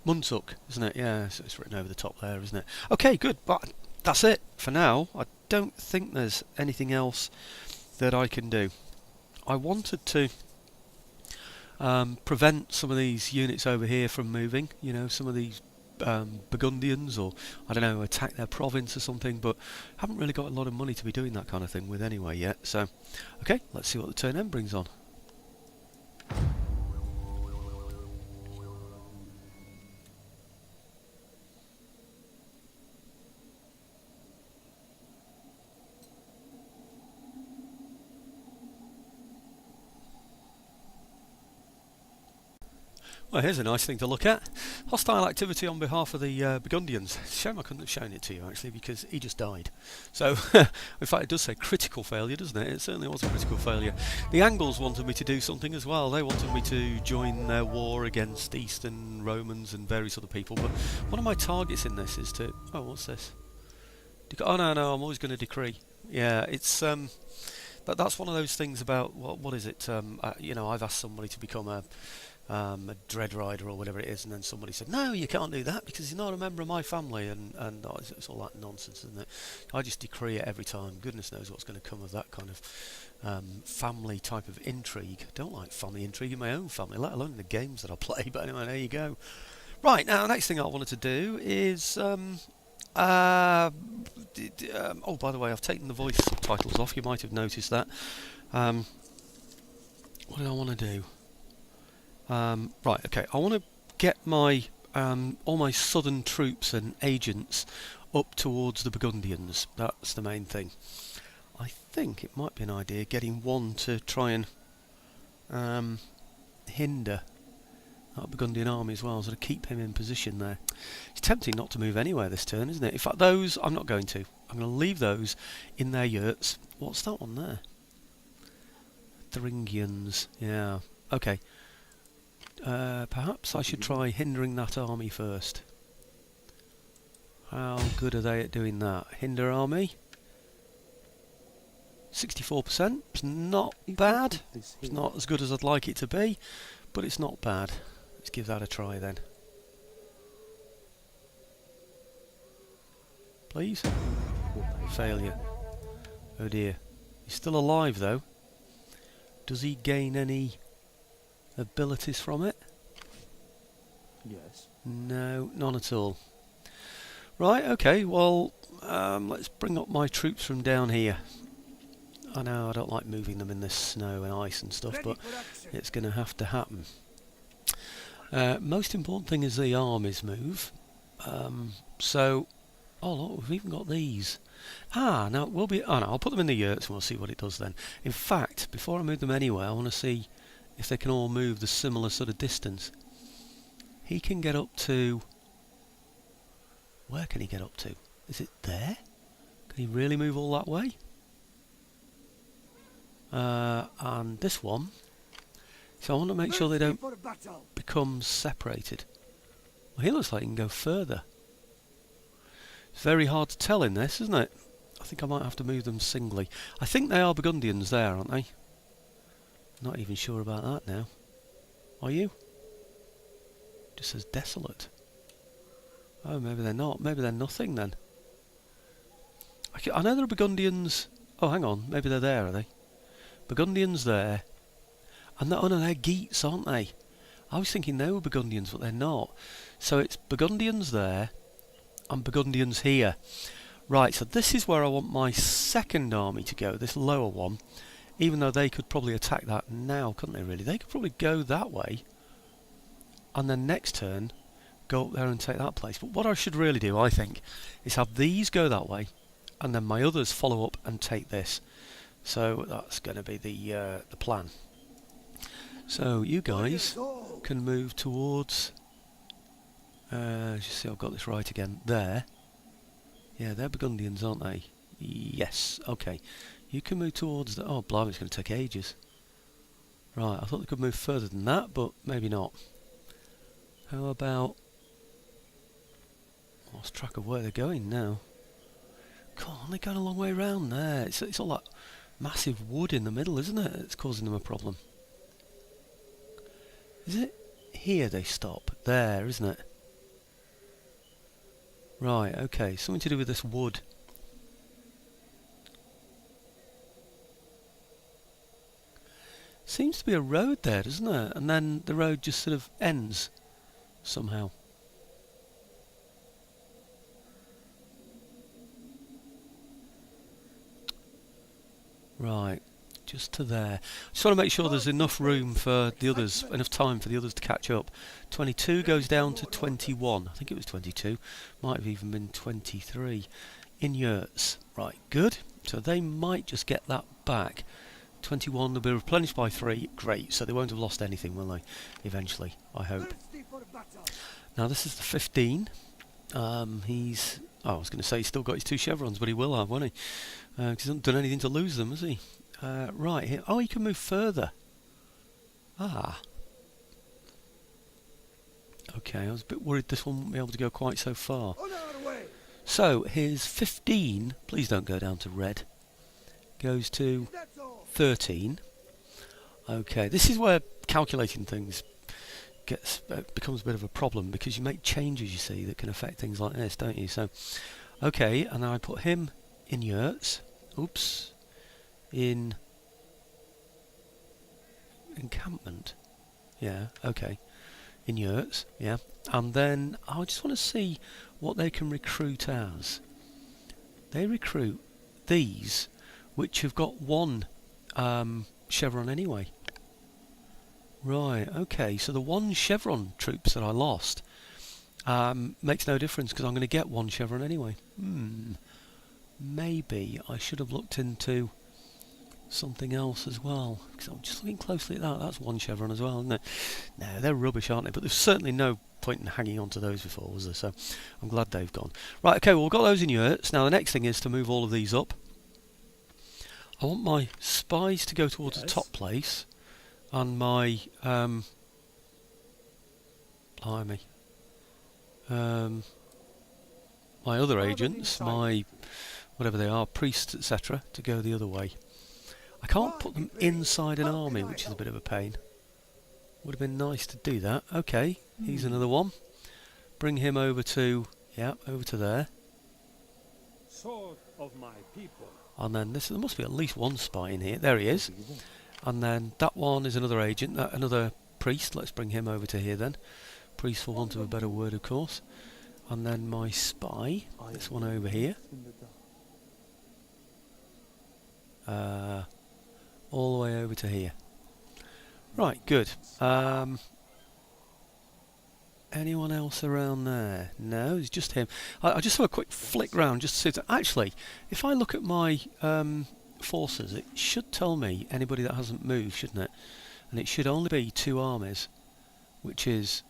Muntuk, isn't it? Yeah, so it's written over the top there, isn't it? Okay, good. But that's it for now. I don't think there's anything else that I can do. I wanted to prevent some of these units over here from moving. You know, some of these Burgundians, or I don't know, attack their province or something. But haven't really got a lot of money to be doing that kind of thing with anyway yet. So, okay, let's see what the turn end brings on. Well, here's a nice thing to look at. Hostile activity on behalf of the Burgundians. Shame I couldn't have shown it to you, actually, because he just died. So, in fact, it does say critical failure, doesn't it? It certainly was a critical failure. The Angles wanted me to do something as well. They wanted me to join their war against Eastern Romans and various other people. But one of my targets in this is to... Oh, what's this? Oh, no, I'm always going to decree. Yeah, it's... that's one of those things about... What is it? You know, I've asked somebody to become a Dread Rider or whatever it is, and then somebody said, no, you can't do that because he's not a member of my family, and it's all that nonsense, isn't it? I just decree it every time. Goodness knows what's going to come of that kind of family type of intrigue. I don't like family intrigue in my own family, let alone the games that I play, but anyway, there you go. Right, now the next thing I wanted to do is oh, by the way, I've taken the voice subtitles off, you might have noticed that. What did I want to do? Right, okay, I want to get my all my southern troops and agents up towards the Burgundians. That's the main thing. I think it might be an idea getting one to try and hinder that Burgundian army as well, so to keep him in position there. It's tempting not to move anywhere this turn, isn't it? In fact, those, I'm not going to. I'm going to leave those in their yurts. What's that one there? Thuringians, yeah, okay. Perhaps I should try hindering that army first. How good are they at doing that? Hinder army? 64%. It's not bad. It's not as good as I'd like it to be, but it's not bad. Let's give that a try then. Please? Failure. Oh dear. He's still alive though. Does he gain any abilities from it? Yes. No, none at all. Right, okay, well, let's bring up my troops from down here. I know I don't like moving them in this snow and ice and stuff, but it's going to have to happen. Most important thing is the armies move. So, oh look, we've even got these. Ah, now we'll be. Oh no, I'll put them in the yurts and we'll see what it does then. In fact, before I move them anywhere, I want to see if they can all move the similar sort of distance. He can get up to... Where can he get up to? Is it there? Can he really move all that way? And this one. So I want to make sure they don't become separated. Well, he looks like he can go further. It's very hard to tell in this, isn't it? I think I might have to move them singly. I think they are Burgundians there, aren't they? Not even sure about that now. Are you? Just says desolate. Oh, maybe they're not. Maybe they're nothing then. I know there are Burgundians. Oh, hang on. Maybe they're there, are they? Burgundians there. And oh no, they're Geats, aren't they? I was thinking they were Burgundians, but they're not. So it's Burgundians there and Burgundians here. Right, so this is where I want my second army to go, this lower one. Even though they could probably attack that now, couldn't they really? They could probably go that way. And then next turn, go up there and take that place. But what I should really do, I think, is have these go that way. And then my others follow up and take this. So that's going to be the plan. So you guys can move towards... just see I've got this right again. There. Yeah, they're Burgundians, aren't they? Yes, okay. You can move towards the... Oh, blimey, it's going to take ages. Right, I thought they could move further than that, but maybe not. How about... Lost track of where they're going now. Come on, they're going a long way round there. It's all that massive wood in the middle, isn't it? It's causing them a problem. Is it here they stop? There, isn't it? Right, okay, something to do with this wood. Seems to be a road there, doesn't there? And then the road just sort of ends somehow. Right, just to there. Just want to make sure there's enough room for the others, enough time for the others to catch up. 22 goes down to 21. I think it was 22. Might have even been 23. In yurts. Right, good. So they might just get that back. 21 will be replenished by 3. Great. So they won't have lost anything, will they? Eventually, I hope. Now this is the 15. He's... Oh, I was going to say he's still got his 2 chevrons, but he will have, won't he? Because he hasn't done anything to lose them, has he? Right. Here. Oh, he can move further. Ah. Okay, I was a bit worried this one wouldn't be able to go quite so far. So, his 15, please don't go down to red, goes to 13. Okay, this is where calculating things becomes a bit of a problem, because you make changes, you see, that can affect things like this, don't you? So, okay, and then I put him in yurts. Oops. In encampment. Yeah, okay. In yurts, yeah. And then I just want to see what they can recruit as. They recruit these, which have got 1 chevron anyway. Right, okay, so the 1 chevron troops that I lost makes no difference, because I'm going to get 1 chevron anyway. Maybe I should have looked into something else as well, because I'm just looking closely at that. That's 1 chevron as well, isn't it? No, they're rubbish, aren't they? But there's certainly no point in hanging on to those before, was there? So I'm glad they've gone. Right, okay, well, we've got those in yurts. Now the next thing is to move all of these up. I want my spies to go towards the top place, and my blimey, my other agents, my whatever they are, priests, etc., to go the other way. I can't put them inside an army, which is a bit of a pain. Would have been nice to do that. Okay, here's another one. Bring him over to, yeah, over to there. Sword of my people. And then there must be at least 1 spy in here. There he is. And then that one is another agent, another priest. Let's bring him over to here then. Priest, for want of a better word, of course. And then my spy, this one over here. All the way over to here. Right, good. Anyone else around there? No, it's just him. I just have a quick flick round just to see. Actually, if I look at my forces, it should tell me anybody that hasn't moved, shouldn't it? And it should only be 2 armies, which is...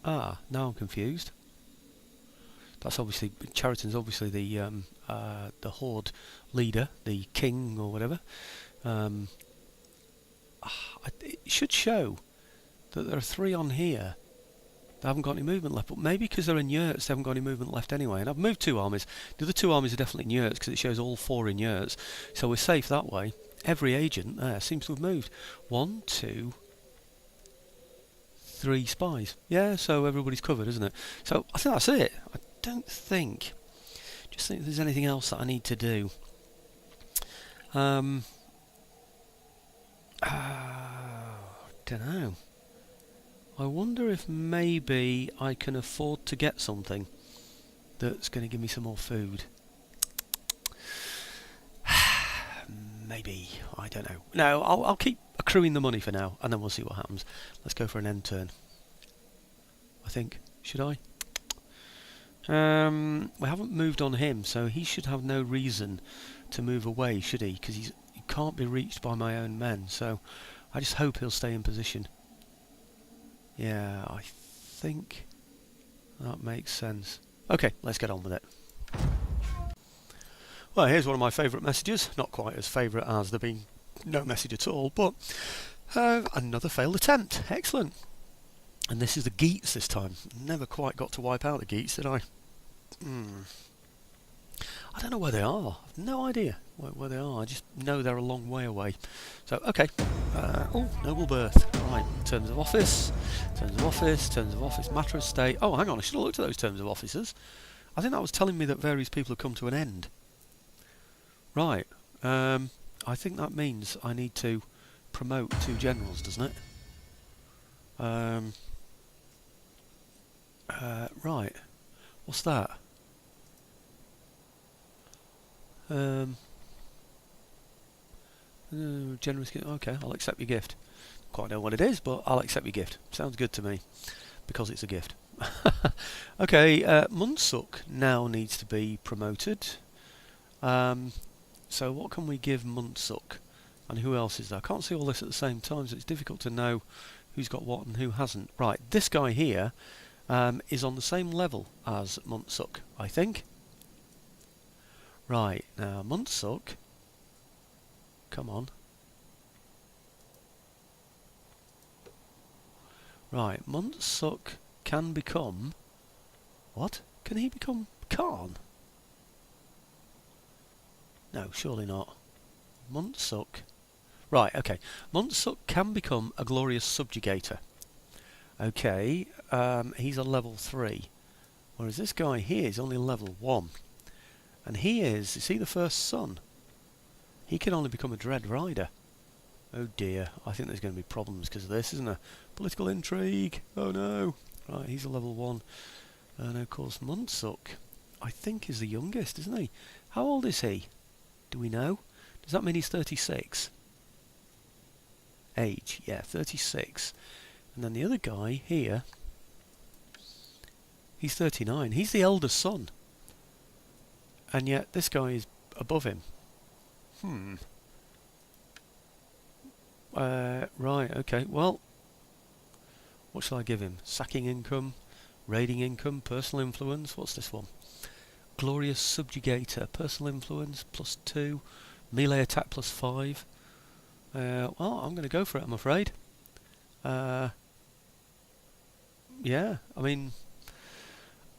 Ah, now I'm confused. That's obviously... Chariton's obviously the horde leader, the king or whatever. It should show that there are 3 on here that haven't got any movement left, but maybe because they're in yurts they haven't got any movement left anyway. And I've moved 2 armies. The other 2 armies are definitely in yurts because it shows all 4 in yurts, so we're safe that way. Every agent there seems to have moved. 1, 2, 3 spies. Yeah, so everybody's covered, isn't it? So I think that's it. I don't think... Just think if there's anything else that I need to do. Don't know. I wonder if maybe I can afford to get something that's going to give me some more food. Maybe. I don't know. No, I'll keep accruing the money for now, and then we'll see what happens. Let's go for an end turn. I think. Should I? We haven't moved on him, so he should have no reason to move away, should he? Because he can't be reached by my own men, so I just hope he'll stay in position. Yeah, I think that makes sense. Okay, let's get on with it. Well, here's one of my favourite messages. Not quite as favourite as there being no message at all, but another failed attempt. Excellent. And this is the Geats this time. Never quite got to wipe out the Geats, did I? I don't know where they are. I've no idea where they are. I just know they're a long way away. So, okay. Oh, noble birth. Right, terms of office, terms of office, terms of office, matter of state. Oh, hang on, I should have looked at those terms of offices. I think that was telling me that various people have come to an end. Right. I think that means I need to promote 2 generals, doesn't it? Right. What's that? Generous gift. Okay, I'll accept your gift. Quite know what it is, but I'll accept your gift. Sounds good to me, because it's a gift. Okay, Munsuk now needs to be promoted. So what can we give Munsuk? And who else is there? I can't see all this at the same time, so it's difficult to know who's got what and who hasn't. Right, this guy here is on the same level as Munsuk, I think. Right, now Munsuk, come on. Right, Munsuk can become... What? Can he become Khan? No, surely not. Munsuk... Right, okay. Munsuk can become a glorious subjugator. Okay, he's a level 3. Whereas this guy here is only level 1. And is he the first son? He can only become a Dread Rider. Oh dear, I think there's going to be problems because of this, isn't there? Political intrigue, oh no. Right, he's a level 1. And of course Munsuk, I think, is the youngest, isn't he? How old is he? Do we know? Does that mean he's 36? Age, yeah, 36. And then the other guy here, he's 39. He's the eldest son. And yet this guy is above him. Right, okay, well, what shall I give him? Sacking income, raiding income, personal influence, what's this one? Glorious subjugator, personal influence, +2, melee attack +5. Well, I'm going to go for it, I'm afraid. Yeah, I mean,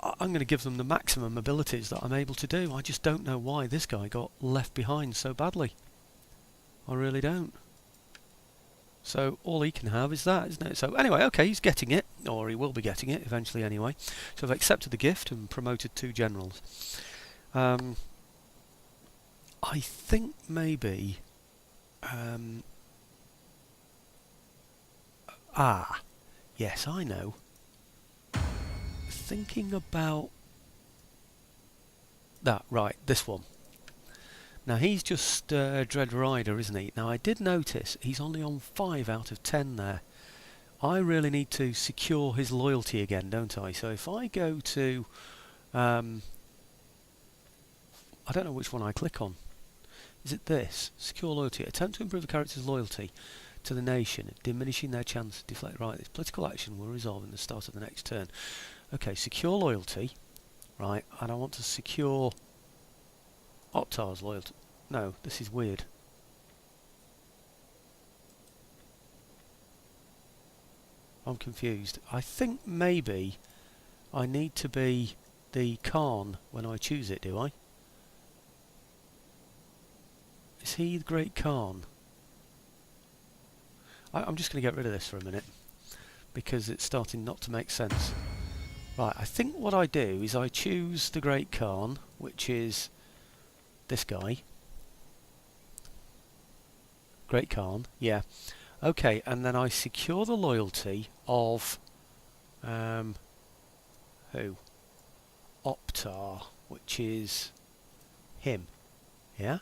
I'm going to give them the maximum abilities that I'm able to do. I just don't know why this guy got left behind so badly. I really don't. So all he can have is that, isn't it? So anyway, okay, he's getting it, or he will be getting it eventually anyway. So I've accepted the gift and promoted 2 generals. I think maybe... yes, I know. Thinking about that, right, this one. Now he's just Dread Rider, isn't he? Now I did notice he's only on 5 out of 10 there. I really need to secure his loyalty again, don't I? So if I go to... I don't know which one I click on. Is it this? Secure loyalty. Attempt to improve a character's loyalty to the nation, diminishing their chance to deflect. Right, this political action will resolve in the start of the next turn. Okay, secure loyalty. Right, and I want to secure Oktar's loyalty. No, this is weird. I'm confused. I think maybe I need to be the Khan when I choose it, do I? Is he the Great Khan? I'm just going to get rid of this for a minute because it's starting not to make sense. Right, I think what I do is I choose the Great Khan, which is this guy. Great Khan, yeah. Okay, and then I secure the loyalty of who? Oktar, which is him. Yeah?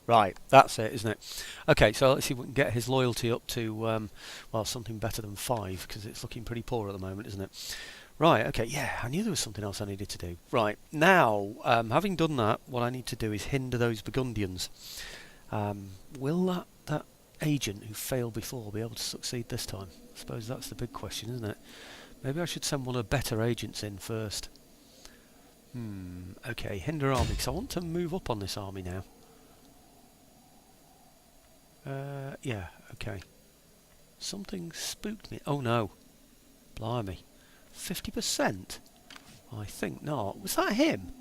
Right, that's it, isn't it? Okay, so let's see if we can get his loyalty up to, well, something better than 5, because it's looking pretty poor at the moment, isn't it? Right, okay, yeah, I knew there was something else I needed to do. Right, now, having done that, what I need to do is hinder those Burgundians. Will that agent who failed before be able to succeed this time? I suppose that's the big question, isn't it? Maybe I should send one of the better agents in first. Okay, hinder army, because I want to move up on this army now. Yeah, okay. Something spooked me. Oh no. Blimey. 50%? I think not. Was that him?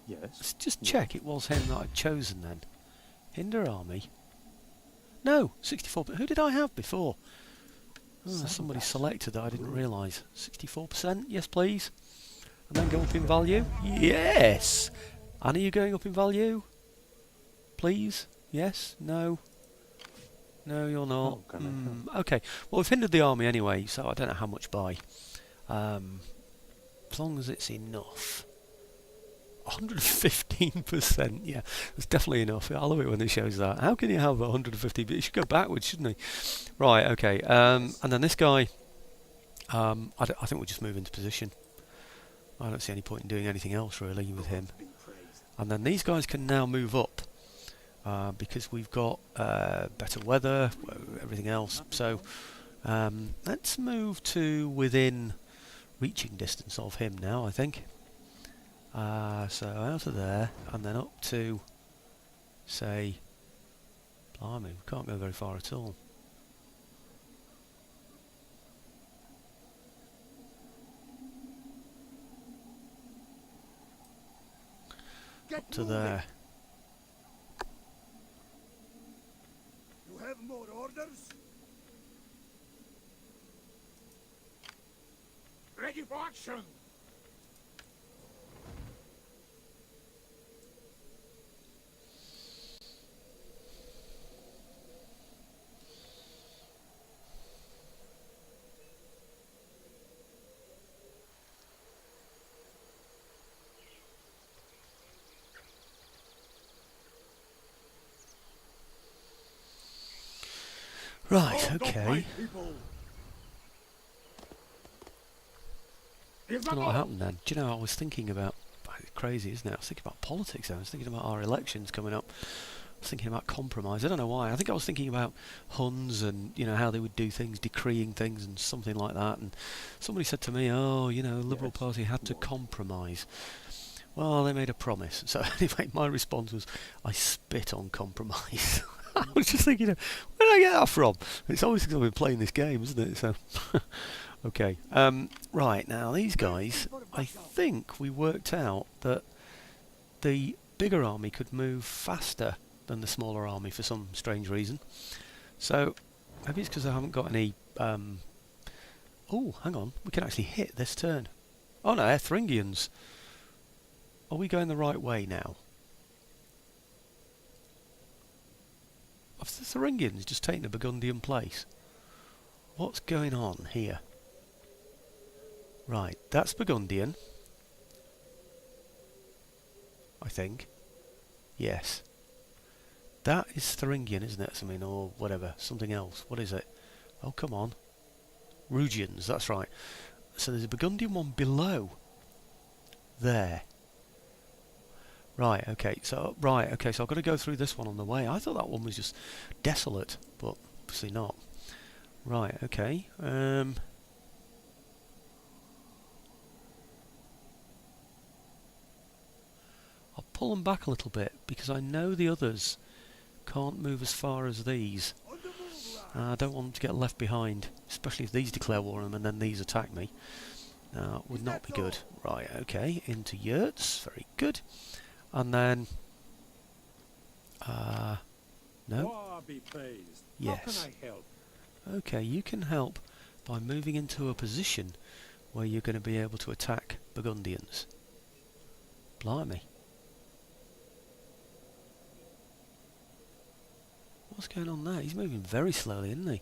Yes. Let's just check it was him that I'd chosen then. Hinder army. No, 64. Who did I have before? Oh, somebody selected that I didn't realise. 64%, yes please. And then go up in value. Yes! And are you going up in value? Please? Yes? No? No, you're not. Okay, well we've hindered the army anyway, so I don't know how much by. As long as it's enough. 115%, yeah, that's definitely enough. I love it when it shows that. How can you have 150? But it should go backwards, shouldn't he? Right, okay. And then this guy, I think we'll just move into position. I don't see any point in doing anything else really with him. And then these guys can now move up because we've got better weather, everything else. So let's move to within reaching distance of him now, I think. So out of there and then up to, say, blimey, we can't go very far at all. Up to there. You have more orders? Ready for action! Right, okay. I don't know what happened then. Do you know, I was thinking about, it's crazy isn't it, I was thinking about politics then. I was thinking about our elections coming up. I was thinking about compromise. I don't know why. I think I was thinking about Huns and, you know, how they would do things, decreeing things and something like that. And somebody said to me, oh, you know, the Liberal Party had to compromise. Well, they made a promise. So anyway, my response was, I spit on compromise. I was just thinking, where did I get that from? It's always because I've been playing this game, isn't it? So, okay. Right, now these guys, I think we worked out that the bigger army could move faster than the smaller army for some strange reason. So, maybe it's because I haven't got any... oh, hang on. We can actually hit this turn. Oh no, they're Thuringians. Are we going the right way now? Have the Thuringians just taken a Burgundian place? What's going on here? Right, that's Burgundian. I think. Yes. That is Thuringian, isn't it? Something or whatever. Something else. What is it? Oh, come on. Rugians, that's right. So there's a Burgundian one below. There. Right, okay, so I've got to go through this one on the way. I thought that one was just desolate, but obviously not. Right, okay. I'll pull them back a little bit because I know the others can't move as far as these. I don't want them to get left behind, especially if these declare war on them and then these attack me. That would not be good. Right, okay, into yurts, very good. And then, no? Yes. How can I help? Okay, you can help by moving into a position where you're going to be able to attack Burgundians. Blimey. What's going on there? He's moving very slowly, isn't he?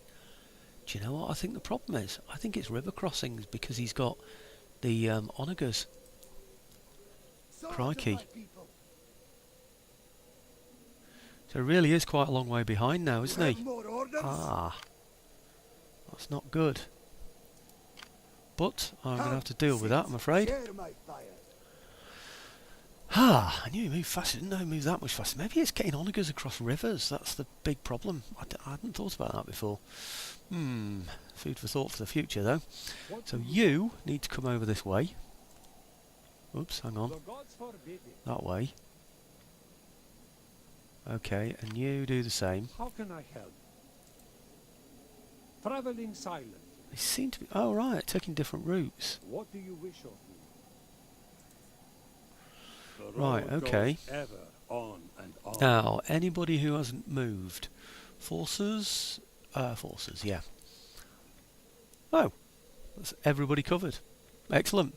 Do you know what I think the problem is? I think it's river crossings because he's got the onagers. Crikey. So he really is quite a long way behind now, isn't he? Ah. That's not good. But I'm going to have to deal with that, I'm afraid. Ah, I knew he moved faster, didn't know he moved that much faster. Maybe it's getting onagers across rivers, that's the big problem. I hadn't thought about that before. Food for thought for the future, though. So you need to come over this way. Oops, hang on. That way. Okay, and you do the same. How can I help? Traveling silent. They seem to be... Oh, right, taking different routes. What do you wish of me? The Right, road okay. goes ever on and on. Now, anybody who hasn't moved. Forces? Forces, yeah. Oh, that's everybody covered. Excellent.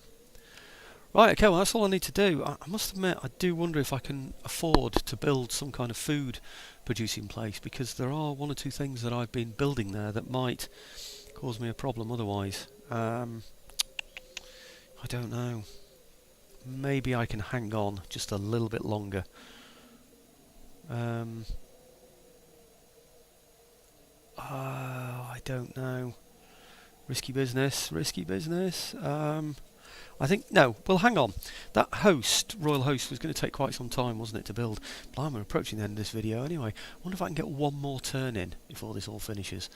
Right, okay, well that's all I need to do. I must admit, I do wonder if I can afford to build some kind of food producing place, because there are one or two things that I've been building there that might cause me a problem otherwise. I don't know. Maybe I can hang on just a little bit longer. I don't know. Risky business, risky business. I think, no, well hang on. That host, royal host, was going to take quite some time, wasn't it, to build? Blimey, we're approaching the end of this video anyway. I wonder if I can get one more turn in before this all finishes.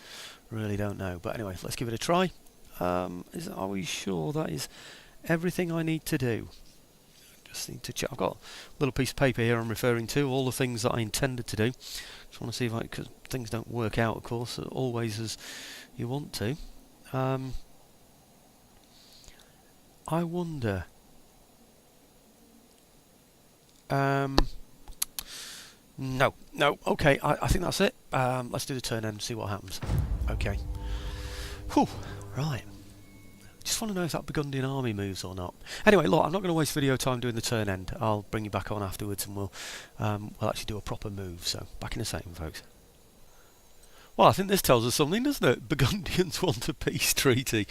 Really don't know. But anyway, let's give it a try. Are we sure that is everything I need to do? Just need to check. I've got a little piece of paper here I'm referring to, all the things that I intended to do. Just want to see if because things don't work out, of course, always as you want to. I wonder. No, okay, I think that's it. Let's do the turn end and see what happens. Okay. Whew, right. Just want to know if that Burgundian army moves or not. Anyway, look, I'm not going to waste video time doing the turn end. I'll bring you back on afterwards and we'll actually do a proper move. So, back in a second, folks. Well, I think this tells us something, doesn't it? Burgundians want a peace treaty.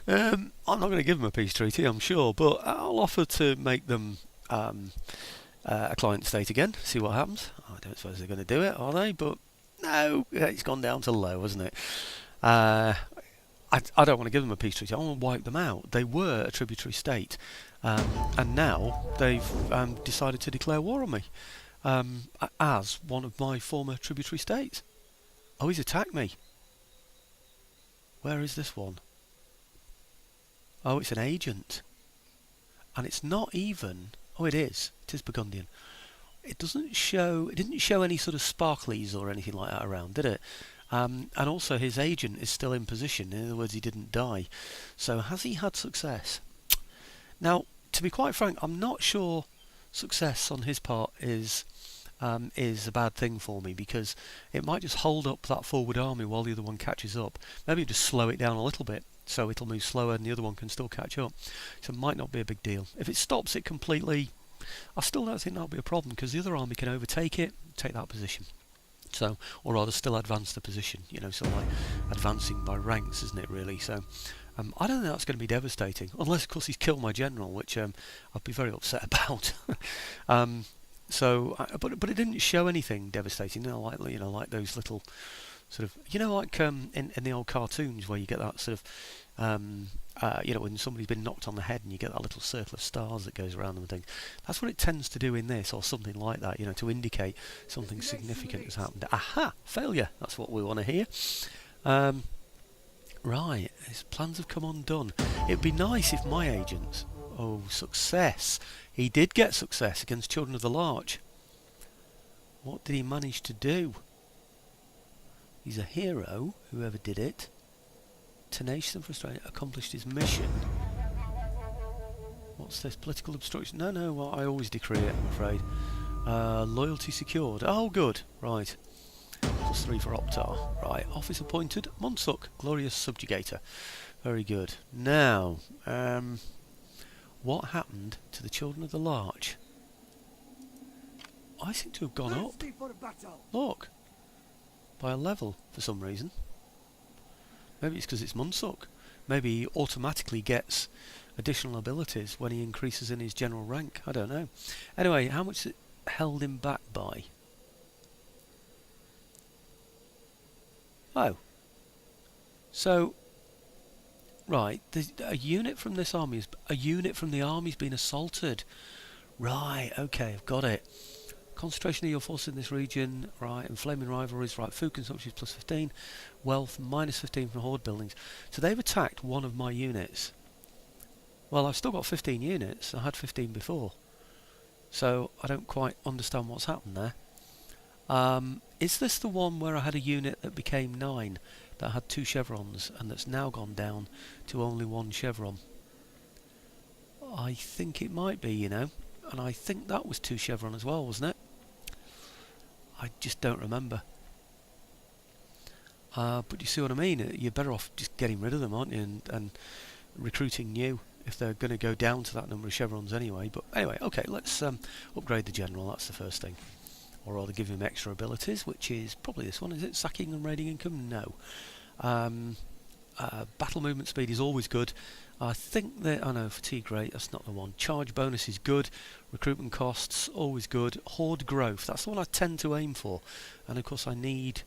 I'm not going to give them a peace treaty, I'm sure, but I'll offer to make them a client state again, see what happens. I don't suppose they're going to do it, are they? But no, it's gone down to low, hasn't it? I don't want to give them a peace treaty. I want to wipe them out. They were a tributary state, and now they've decided to declare war on me as one of my former tributary states. Oh, he's attacked me. Where is this one? Oh, it's an agent. And it's not even... Oh, it is. It is Burgundian. It doesn't show... It didn't show any sort of sparklies or anything like that around, did it? And also his agent is still in position. In other words, he didn't die. So has he had success? Now, to be quite frank, I'm not sure success on his part is a bad thing for me, because it might just hold up that forward army while the other one catches up. Maybe just slow it down a little bit so it'll move slower and the other one can still catch up. So it might not be a big deal. If it stops it completely, I still don't think that'll be a problem, because the other army can overtake it, take that position. So, or rather still advance the position, you know, sort of like advancing by ranks, isn't it really? So I don't think that's going to be devastating, unless of course he's killed my general, which I'd be very upset about. So, but it didn't show anything devastating. Like those little sort of, like in the old cartoons where you get that sort of, when somebody's been knocked on the head and you get that little circle of stars that goes around them and things. That's what it tends to do in this, or something like that. To indicate something significant has happened. Aha, failure. That's what we want to hear. Right, his plans have come undone. It'd be nice if my agents. Oh, success. He did get success against Children of the Larch. What did he manage to do? He's a hero, whoever did it. Tenacious and frustrated, accomplished his mission. What's this? Political obstruction? No, well, I always decree it, I'm afraid. Loyalty secured. Oh, good. Right. +3 for Optar. Right. Office appointed. Monsuk, glorious subjugator. Very good. Now, what happened to the Children of the Larch? I seem to have gone up. Look. By a level, for some reason. Maybe it's because it's Monsuk. Maybe he automatically gets additional abilities when he increases in his general rank. I don't know. Anyway, how much is it held him back by? Oh. So... Right, a unit from this army a unit from the army's been assaulted. Right, okay, I've got it. Concentration of your forces in this region, right, and flaming rivalries, right, food consumption is +15, wealth -15 from horde buildings. So they've attacked one of my units. Well, I've still got 15 units, I had 15 before. So I don't quite understand what's happened there. Is this the one where I had a unit that became 9? That had 2 chevrons and that's now gone down to only 1 chevron? I think it might be, and I think that was 2 chevron as well, wasn't it? I just don't remember. But you see what I mean? You're better off just getting rid of them, aren't you, and recruiting new if they're going to go down to that number of chevrons anyway. But anyway, okay, let's upgrade the general. That's the first thing. Or rather give him extra abilities, which is probably this one. Is it sacking and raiding income? No. Battle movement speed is always good. I think that, no, fatigue rate, that's not the one. Charge bonus is good. Recruitment costs, always good. Horde growth, that's the one I tend to aim for. And of course I need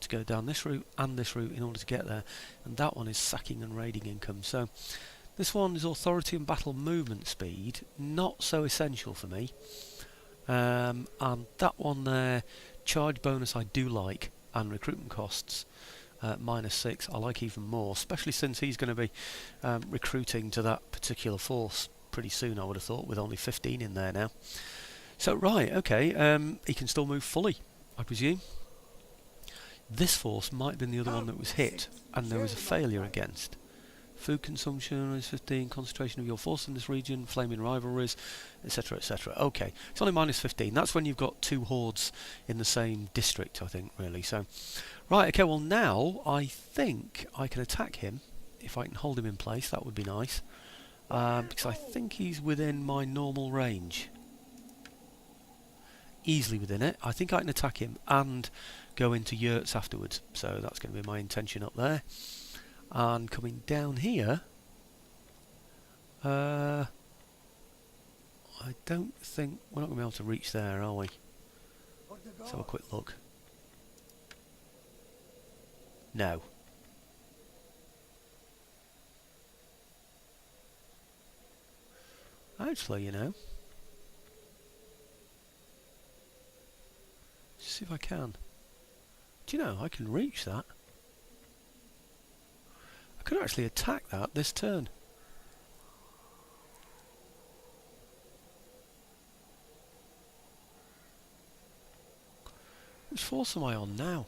to go down this route and this route in order to get there. And that one is sacking and raiding income. So this one is authority and battle movement speed, not so essential for me. And that one there, charge bonus I do like, and recruitment costs -6 I like even more, especially since he's going to be recruiting to that particular force pretty soon, I would have thought, with only 15 in there now. So right, okay, he can still move fully, I presume. This force might have been the other one that was hit and there was a failure against. Food consumption is 15, concentration of your force in this region, flaming rivalries, etc, etc. Okay, it's only -15. That's when you've got 2 hordes in the same district, I think, really. So, right, okay, well now I think I can attack him. If I can hold him in place, that would be nice. Because I think he's within my normal range. Easily within it. I think I can attack him and go into yurts afterwards. So that's going to be my intention up there. And coming down here, I don't think we're not going to be able to reach there, are we? Let's have a quick look. No. Actually, you know, let's see if I can. Do you know, I can reach that. I could actually attack that this turn. Which force am I on now?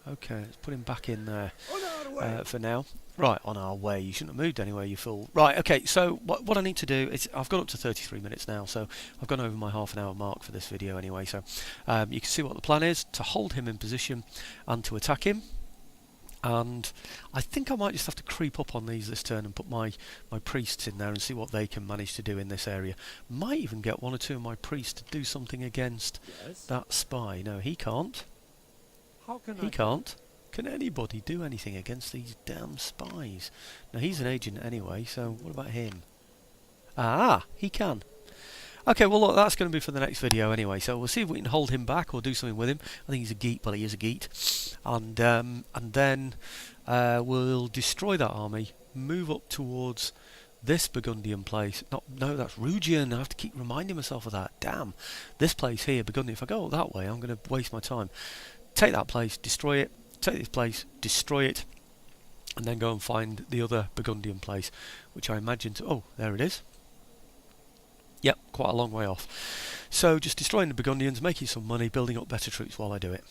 Okay, let's put him back in there for now. Right, on our way. You shouldn't have moved anywhere, you fool. Right, okay, so what I need to do is, I've got up to 33 minutes now, so I've gone over my half-an-hour mark for this video anyway, so you can see what the plan is, to hold him in position and to attack him. And I think I might just have to creep up on these this turn and put my priests in there and see what they can manage to do in this area. Might even get 1 or 2 of my priests to do something against that spy. No, he can't. How can He can't. Can anybody do anything against these damn spies? Now he's an agent anyway, so what about him? Ah, he can. Okay, well look, that's going to be for the next video anyway, so we'll see if we can hold him back or do something with him. I think he's a geet, well he is a geet. And then we'll destroy that army, move up towards this Burgundian place. No, that's Rugian. I have to keep reminding myself of that. Damn. This place here, Burgundian. If I go that way, I'm going to waste my time. Take that place, destroy it. Take this place, destroy it. And then go and find the other Burgundian place, which I imagine to... Oh, there it is. Yep, quite a long way off. So just destroying the Burgundians, making some money, building up better troops while I do it.